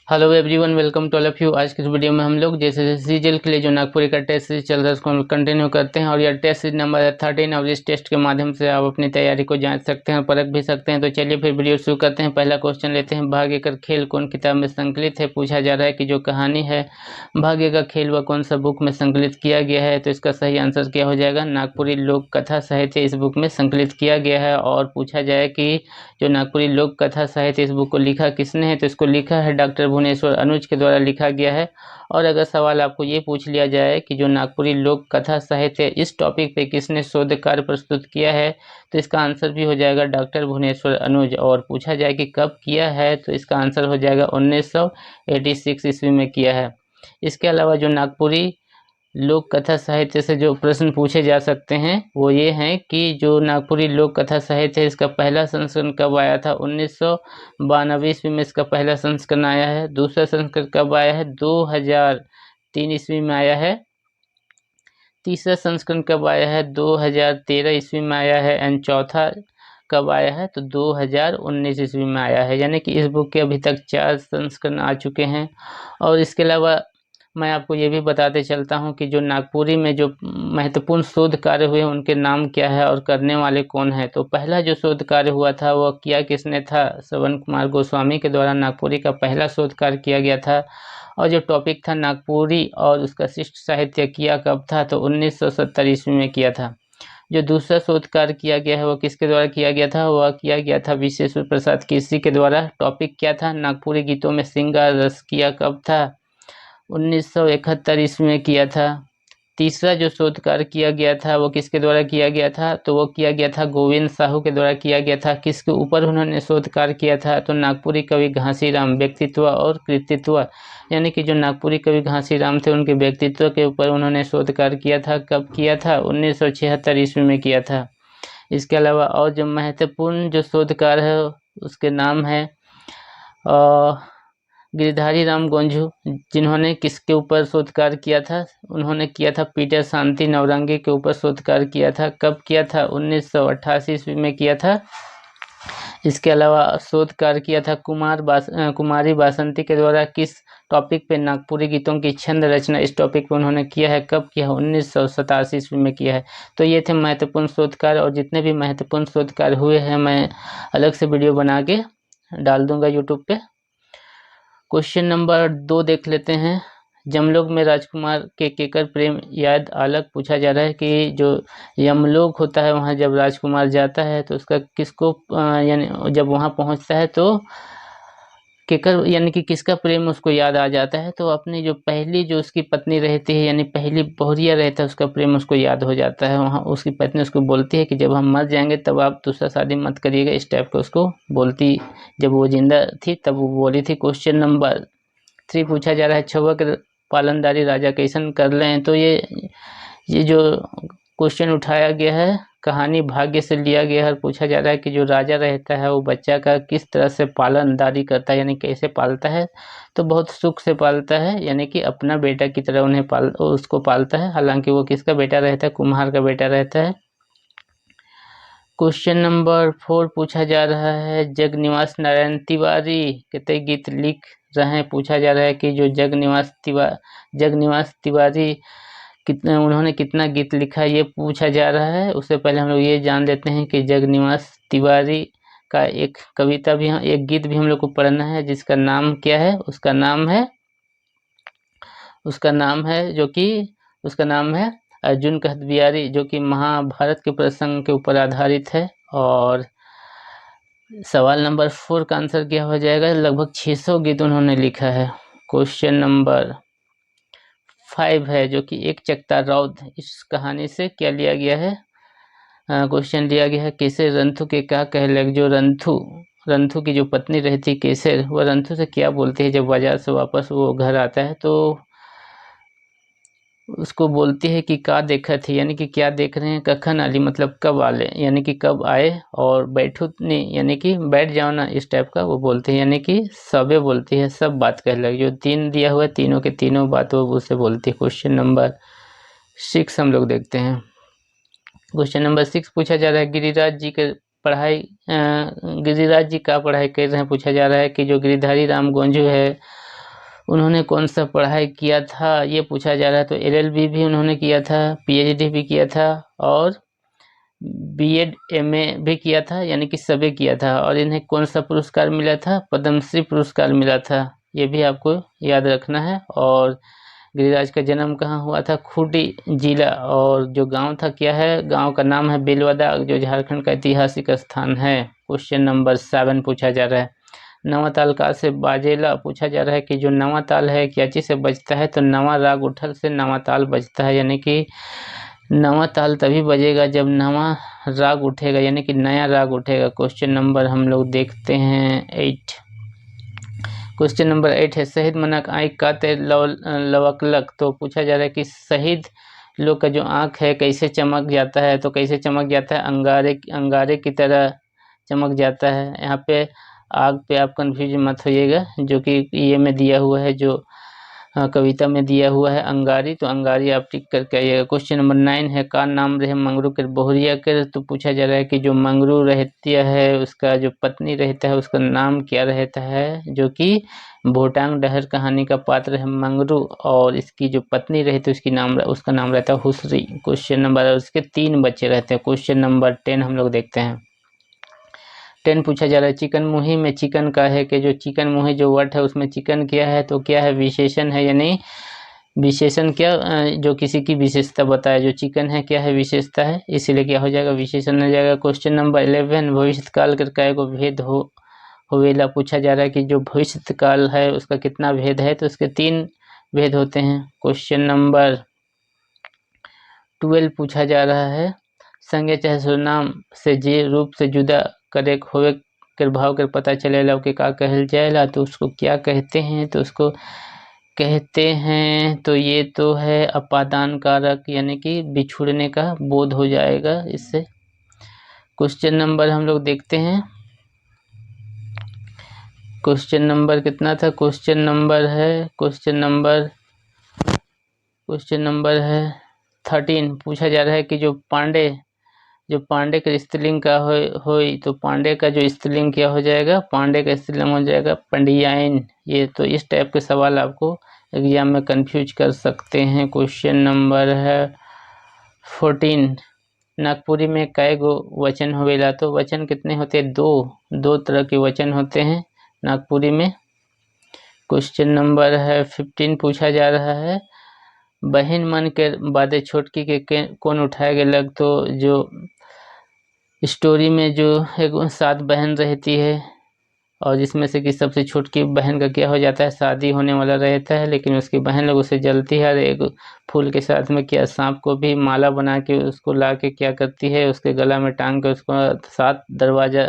Hello everyone, welcome to all of you. आज की इस वीडियो में हम लोग जैसे सीजीएल के लिए जो नागपुरी का टेस्ट सीरीज चल रहा है उसको कंटिन्यू करते हैं और यह टेस्ट सीरीज नंबर 13 और इस टेस्ट के माध्यम से आप अपनी तैयारी को जांच सकते हैं और परख भी सकते हैं। तो चलिए फिर वीडियो शुरू करते हैं। पहला क्वेश्चन लेते हैं, भाग्य का खेल कौन किताब में संकलित है। पूछा जा रहा है कि जो कहानी है भाग्य का खेल वह कौन सा बुक में संकलित किया गया है। तो इसका सही आंसर क्या हो जाएगा, नागपुरी लोक कथा साहित्य इस बुक में संकलित किया गया है। और पूछा जाए कि जो नागपुरी लोक कथा साहित्य इस बुक को लिखा किसने है, तो इसको लिखा है डॉक्टर भुवनेश्वर अनुज के द्वारा लिखा गया है। और अगर सवाल आपको ये पूछ लिया जाए कि जो नागपुरी लोक कथा साहित्य इस टॉपिक पे किसने शोध कार्य प्रस्तुत किया है, तो इसका आंसर भी हो जाएगा डॉक्टर भुवनेश्वर अनुज। और पूछा जाए कि कब किया है, तो इसका आंसर हो जाएगा 1986 ईस्वी में किया है। इसके अलावा जो नागपुरी लोक कथा साहित्य से जो प्रश्न पूछे जा सकते हैं वो ये हैं कि जो नागपुरी लोक कथा साहित्य है इसका पहला संस्करण कब आया था। 1992 ईस्वी में इसका पहला संस्करण आया है। दूसरा संस्करण कब आया है, 2003 ईस्वी में आया है। तीसरा संस्करण कब आया है, 2013 ईस्वी में आया है। एंड चौथा कब आया है, तो 2019 ईस्वी में आया है। यानी कि इस बुक के अभी तक 4 संस्करण आ चुके हैं। और इसके अलावा मैं आपको ये भी बताते चलता हूँ कि जो नागपुरी में जो महत्वपूर्ण शोध कार्य हुए उनके नाम क्या है और करने वाले कौन है। तो पहला जो शोध कार्य हुआ था वह किया किसने था, श्रवण कुमार गोस्वामी के द्वारा नागपुरी का पहला शोध कार्य किया गया था। और जो टॉपिक था नागपुरी और उसका शिष्ट साहित्य किया कब था, तो 1970 ईस्वी में किया था। जो दूसरा शोध कार्य किया गया है वह किसके द्वारा किया गया था, वह किया गया था विश्वेश्वर प्रसाद केसरी के द्वारा। टॉपिक क्या था, नागपुरी गीतों में श्रृंगार रस, किया कब था, 1971 ईस्वी में किया था। तीसरा जो शोध कार्य किया गया था वो किसके द्वारा किया गया था, तो वो किया गया था गोविंद साहू के द्वारा किया गया था। किसके ऊपर उन्होंने शोध कार्य किया था, तो नागपुरी कवि घासीराम, व्यक्तित्व और कृतित्व। यानी कि जो नागपुरी कवि घासीराम थे उनके व्यक्तित्व के ऊपर उन्होंने शोध कार्य किया था। कब किया था, 1976 ईस्वी में किया था। इसके अलावा और जो महत्वपूर्ण जो शोध कार्य है उसके नाम है गिरधारी राम गोंझू, जिन्होंने किसके ऊपर शोध कार्य किया था, उन्होंने किया था पीटर शांति नवरंगी के ऊपर शोध कार्य किया था। कब किया था, 1988 ईस्वी में किया था। इसके अलावा शोध कार्य किया था कुमारी बासंती के द्वारा किस टॉपिक पे, नागपुरी गीतों की छंद रचना, इस टॉपिक पे उन्होंने किया है। कब किया, 1987 ईस्वी में किया है। तो ये थे महत्वपूर्ण शोध कार्य और जितने भी महत्वपूर्ण शोध कार्य हुए हैं मैं अलग से वीडियो बना के डाल दूंगा यूट्यूब पे। क्वेश्चन नंबर 2 देख लेते हैं। जमलोक में राजकुमार के केकर प्रेम याद आलक। पूछा जा रहा है कि जो यमलोक होता है वहाँ जब राजकुमार जाता है तो उसका किसको यानी जब वहाँ पहुँचता है तो केकर यानी कि किसका प्रेम उसको याद आ जाता है, तो अपनी जो पहली जो उसकी पत्नी रहती है यानी पहली बहुरिया रहता है उसका प्रेम उसको याद हो जाता है। वहाँ उसकी पत्नी उसको बोलती है कि जब हम मर जाएंगे तब आप दूसरा शादी मत करिएगा, इस टाइप का उसको बोलती जब वो जिंदा थी तब वो बोली थी। क्वेश्चन नंबर 3 पूछा जा रहा है, छवक पालनदारी राजा कैसन कर लें। तो ये जो क्वेश्चन उठाया गया है कहानी भाग्य से लिया गया है। पूछा जा रहा है कि जो राजा रहता है वो बच्चा का किस तरह से पालनदारी करता है, यानी कैसे पालता है, तो बहुत सुख से पालता है, यानी कि अपना बेटा की तरह उसको पालता है। हालांकि वो किसका बेटा रहता है, कुम्हार का बेटा रहता है। क्वेश्चन नंबर 4 पूछा जा रहा है, जगनिवास नारायण तिवारी कितने गीत लिख रहे हैं। पूछा जा रहा है कि जो जगनिवास तिवारी उन्होंने कितना गीत लिखा है, ये पूछा जा रहा है। उससे पहले हम लोग ये जान लेते हैं कि जगनिवास तिवारी का एक कविता भी एक गीत भी हम लोग को पढ़ना है जिसका नाम क्या है, उसका नाम है अर्जुन कहत बिहारी, जो कि महाभारत के प्रसंग के ऊपर आधारित है। और सवाल नंबर 4 का आंसर क्या हो जाएगा, लगभग 600 गीत उन्होंने लिखा है। क्वेश्चन नंबर 5 है जो कि एक चकता रौद, इस कहानी से क्या लिया गया है, क्वेश्चन लिया गया है केसर रंथु के क्या कह लग। जो रंथु की जो पत्नी रहती केसर, वह रंथु से क्या बोलती है जब बाजार से वापस वो घर आता है, तो उसको बोलती है कि का देखा थी, यानी कि क्या देख रहे हैं। कखन आली मतलब कब आले, यानी कि कब आए। और बैठू नहीं यानी कि बैठ जाओ ना, इस टाइप का वो बोलते हैं, यानी कि सबे बोलती है, सब बात कह लगे। जो 3 दिया हुआ है तीनों के तीनों बात वो उससे बोलती है। क्वेश्चन नंबर 6 हम लोग देखते हैं। क्वेश्चन नंबर 6 पूछा जा रहा है, गिरिराज जी का पढ़ाई कर रहे हैं। पूछा जा रहा है कि जो गिरिधारी राम गोंझू है उन्होंने कौन सा पढ़ाई किया था, ये पूछा जा रहा है। तो LLB भी उन्होंने किया था, PhD भी किया था और B.Ed MA भी किया था, यानी कि सभी किया था। और इन्हें कौन सा पुरस्कार मिला था, पद्मश्री पुरस्कार मिला था, ये भी आपको याद रखना है। और गिरिराज का जन्म कहाँ हुआ था, खूंटी जिला, और जो गांव था क्या है, गांव का नाम है बेलवादा, जो झारखंड का ऐतिहासिक स्थान है। क्वेश्चन नंबर 7 पूछा जा रहा है। नवा ताल का से बाजेला, पूछा जा रहा है कि जो नवा ताल है क्या चीज से बजता है, तो नवा राग उठल से नवा ताल बजता है, यानी कि नवा ताल तभी बजेगा जब नवा राग उठेगा, यानी कि नया राग उठेगा। क्वेश्चन नंबर हम लोग देखते हैं 8। क्वेश्चन नंबर 8 है शहीद मनक आँख काते लवकलक। तो पूछा जा रहा है कि शहीद लोग का जो आँख है कैसे चमक जाता है, तो कैसे चमक जाता है, अंगारे की तरह चमक जाता है। यहाँ पे आग पे आप कंफ्यूज मत होइएगा, जो कि ये में दिया हुआ है, जो कविता में दिया हुआ है अंगारी, तो अंगारी आप टिक करके आइएगा। क्वेश्चन नंबर 9 है का नाम रहे मंगरू के बोहरिया के। तो पूछा जा रहा है कि जो मंगरू रहती है उसका जो पत्नी रहता है उसका नाम क्या रहता है, जो कि भोटांग डहर कहानी का पात्र है मंगरू, और इसकी जो पत्नी रहती है उसका नाम रहता है हुसरी। क्वेश्चन नंबर, उसके 3 बच्चे रहते हैं। क्वेश्चन नंबर 10 हम लोग देखते हैं। 10 पूछा जा रहा है चिकन मुही में चिकन का है कि जो चिकन मुही जो वर्ड है उसमें चिकन क्या है, तो क्या है, विशेषण है, यानी विशेषण क्या, जो किसी की विशेषता बताए, जो चिकन है क्या है, विशेषता है, इसीलिए क्या हो जाएगा, विशेषण हो जाएगा। क्वेश्चन नंबर 11 भविष्य काल के काय को भेद होवेला। पूछा जा रहा है कि जो भविष्य काल है उसका कितना भेद है, तो उसके 3 भेद होते हैं। क्वेश्चन नंबर 12 पूछा जा रहा है संज्ञा चाहे सर्वनाम से जे रूप से जुदा करे होवे के भाव के पता चलेला के का कहल जाएला, तो उसको क्या कहते हैं, तो उसको कहते हैं, तो ये तो है अपादान कारक, यानी कि बिछुड़ने का बोध हो जाएगा इससे। क्वेश्चन नंबर हम लोग देखते हैं, क्वेश्चन नंबर कितना था, क्वेश्चन नंबर है 13। पूछा जा रहा है कि जो पांडे का स्त्रीलिंग का होई, तो पांडे का जो स्त्रीलिंग क्या हो जाएगा, पांडे का स्त्रीलिंग हो जाएगा पंडियाइन। ये तो इस टाइप के सवाल आपको एग्जाम में कंफ्यूज कर सकते हैं। क्वेश्चन नंबर है 14 नागपुरी में कै गो वचन होवेला। तो वचन कितने होते हैं, दो तरह के वचन होते हैं नागपुरी में। क्वेश्चन नंबर है 15 पूछा जा रहा है बहन मन के बादे छोटकी के कौन उठाए गेलक। तो जो स्टोरी में जो एक 7 बहन रहती है और जिसमें से कि सबसे छोटी बहन का क्या हो जाता है, शादी होने वाला रहता है, लेकिन उसकी बहन लोग उसे जलती है और एक फूल के साथ में क्या सांप को भी माला बना के उसको ला के क्या करती है, उसके गला में टांग के उसको 7 दरवाजा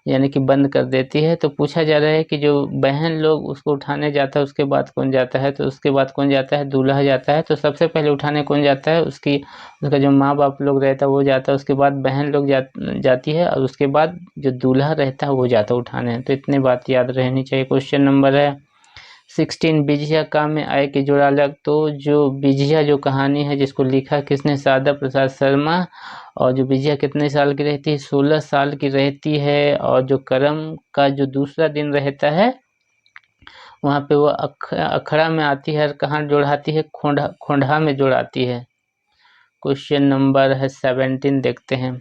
यानी कि बंद कर देती है। तो पूछा जा रहा है कि जो बहन लोग उसको उठाने जाता है उसके बाद कौन जाता है, तो उसके बाद कौन जाता है, दूल्हा जाता है। तो सबसे पहले उठाने कौन जाता है, उसका जो माँ बाप लोग रहता है वो जाता है, उसके बाद बहन लोग जाती है, और उसके बाद जो दूल्हा रहता है वो जाता है उठाने। तो इतनी बात याद रहनी चाहिए। क्वेश्चन नंबर है 16 बिजिया काम में आए कि जोड़ा लग। तो जो बिजिया जो कहानी है जिसको लिखा किसने, सादा प्रसाद शर्मा। और जो बिजिया कितने साल की रहती है, 16 साल की रहती है। और जो करम का जो दूसरा दिन रहता है वहाँ पे वो अखड़ा में आती है, कहाँ जोड़ाती है, खोंडा में जोड़ाती है। क्वेश्चन नंबर है 17 देखते हैं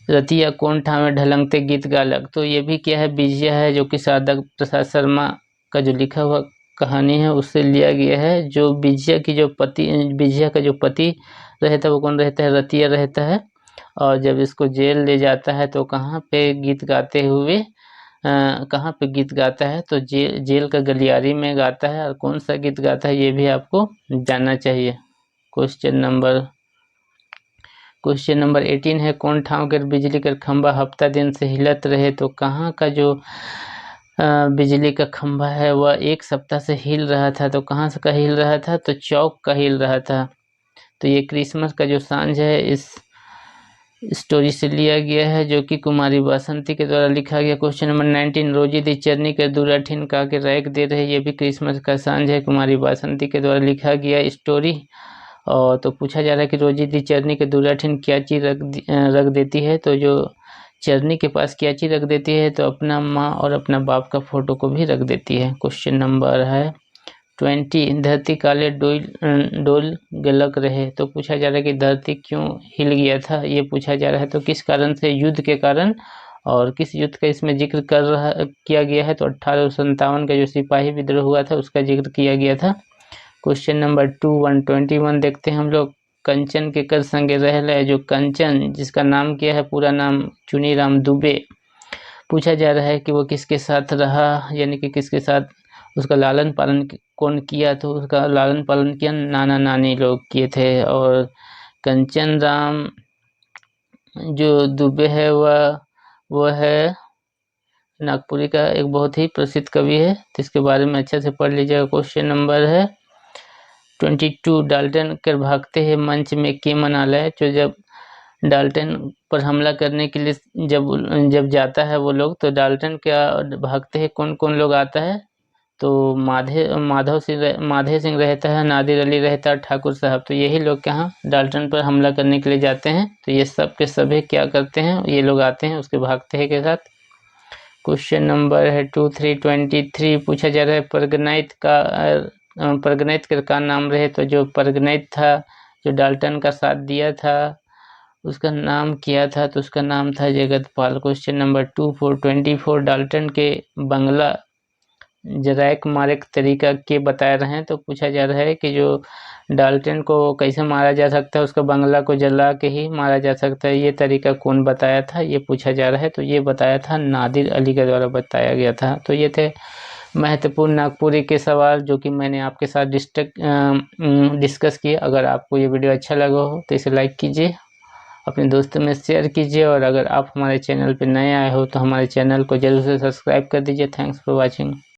रतिया कौन ठावे ढलंगते गीत गालक। तो ये भी क्या है, बिजिया है, जो कि सादा प्रसाद शर्मा का जो लिखा हुआ कहानी है उससे लिया गया है। जो बिजिया का जो पति रहता है वो कौन रहता है, रतिया रहता है। और जब इसको जेल ले जाता है तो कहाँ पे गीत गाता है, तो जेल का गलियारी में गाता है। और कौन सा गीत गाता है ये भी आपको जानना चाहिए। क्वेश्चन नंबर 18 है कौन ठाव कर बिजली का खंभा हफ्ता दिन से हिलत रहे। तो कहाँ का जो बिजली का खंभा है वह 1 सप्ताह से हिल रहा था। तो कहाँ से का हिल रहा था, तो चौक का हिल रहा था। तो ये क्रिसमस का जो सांझ है इस स्टोरी से लिया गया है, जो कि कुमारी बासंती के द्वारा लिखा गया। क्वेश्चन नंबर 19 रोजी दी चरनी के दूराठिन का के रैक दे रहे, ये भी क्रिसमस का सांझ है, कुमारी बासंती के द्वारा लिखा गया स्टोरी। और तो पूछा जा रहा है कि रोजी दी चरनी के दूराठिन क्या चीज़ रख देती है। तो जो चरनी के पास क्या चीज़ रख देती है, तो अपना माँ और अपना बाप का फोटो को भी रख देती है। क्वेश्चन नंबर है 20 धरती काले डोल गलक रहे। तो पूछा जा रहा है कि धरती क्यों हिल गया था, ये पूछा जा रहा है। तो किस कारण से, युद्ध के कारण, और किस युद्ध का इसमें जिक्र किया गया है। तो 1857 का जो सिपाही विद्रोह हुआ था उसका जिक्र किया गया था। क्वेश्चन नंबर 121 देखते हैं हम लोग। कंचन के कर संगे रह रहे, जो कंचन जिसका नाम क्या है, पूरा नाम चुनीराम दुबे, पूछा जा रहा है कि वो किसके साथ रहा, यानी कि किसके साथ उसका लालन पालन कौन किया। तो उसका लालन पालन किया नाना नानी लोग किए थे। और कंचन राम जो दुबे है वह है नागपुरी का एक बहुत ही प्रसिद्ध कवि है। तो इसके बारे में अच्छे से पढ़ लीजिएगा। क्वेश्चन नंबर है 22 डाल्टन कर भागते हैं मंच में के मनालय। जो जब डाल्टन पर हमला करने के लिए जब जाता है वो लोग, तो डाल्टन क्या भागते हैं, कौन कौन लोग आता है। तो माधव सिंह रहता है, नादिर अली रहता है, ठाकुर साहब। तो यही लोग यहाँ डाल्टन पर हमला करने के लिए जाते हैं। तो ये सब के सभी क्या करते हैं, ये लोग आते हैं उसके भागते हैं के साथ। क्वेश्चन नंबर है 2323 पूछा जा रहा है परगनैत का नाम रहे। तो जो परगनैत था, जो डाल्टन का साथ दिया था, उसका नाम क्या था। तो उसका नाम था जगतपाल। क्वेश्चन नंबर 2424 डाल्टन के बंगला जरैक मारे तरीका के बता रहे हैं। तो पूछा जा रहा है कि जो डाल्टन को कैसे मारा जा सकता है, उसका बंगला को जला के ही मारा जा सकता है, ये तरीका कौन बताया था, ये पूछा जा रहा है। तो ये बताया था नादिर अली के द्वारा बताया गया था। तो ये थे महत्वपूर्ण नागपुरी के सवाल जो कि मैंने आपके साथ डिस्कस किए। अगर आपको ये वीडियो अच्छा लगा हो तो इसे लाइक कीजिए, अपने दोस्तों में शेयर कीजिए, और अगर आप हमारे चैनल पर नए आए हो तो हमारे चैनल को जरूर से सब्सक्राइब कर दीजिए। Thanks for watching.